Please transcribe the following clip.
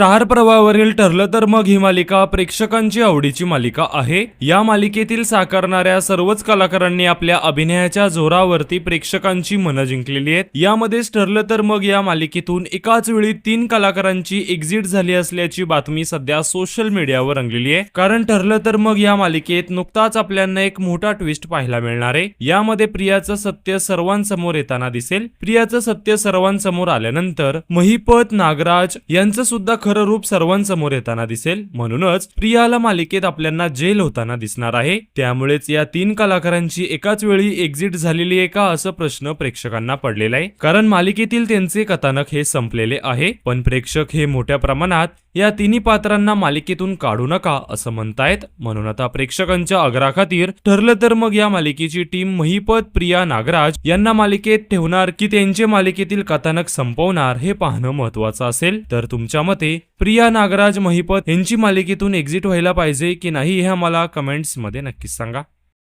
Star प्रवाहावरील ठरलं तर मग ही मालिका प्रेक्षकांची आवडीची मालिका आहे। या मालिकेतील साकारणाऱ्या सर्वच कलाकारांनी आपल्या अभिनयाच्या जोरावरती प्रेक्षकांची मनं जिंकलेली आहेत। यामध्येच ठरलं तर मग या मालिकेतून एकाच वेळी 3 कलाकारांची एक्झिट झाली असल्याची बातमी सध्या सोशल मीडियावर रंगलेली आहे। कारण ठरलं तर मग या मालिकेत नुकताच आपल्याला एक मोठा ट्विस्ट पाहायला मिळणार आहे। यामध्ये प्रियाचं सत्य सर्वांसमोर येताना दिसेल। प्रियाचं सत्य सर्वांसमोर आल्यानंतर महिपत, नागराज यांचं सुद्धा खरं रूप सर्वांसमोर येताना दिसेल। म्हणूनच प्रियाला मालिकेत आपल्याला जेल होताना दिसणार आहे। त्यामुळेच या 3 कलाकारांची एकाच वेळी एक्झिट झालेली आहे का असं प्रश्न प्रेक्षकांना पडलेला आहे। कारण मालिकेतील त्यांचे कथानक हे संपलेले आहे, पण प्रेक्षक हे मोठ्या प्रमाणात या तिन्ही पात्रांना मालिकेतून काढू नका असं म्हणतायत। म्हणून आता प्रेक्षकांच्या आग्रहाखातीर ठरलं तर मग या मालिकेची टीम महिपत, प्रिया, नागराज यांना मालिकेत ठेवणार की त्यांचे मालिकेतील कथानक संपवणार हे पाहणं महत्त्वाचं असेल। तर तुमच्या मते प्रिया, नागराज, महिपत यांची मालिकेतून एक्झिट व्हायला पाहिजे की नाही हे आम्हाला कमेंट्स मध्ये नक्कीच सांगा।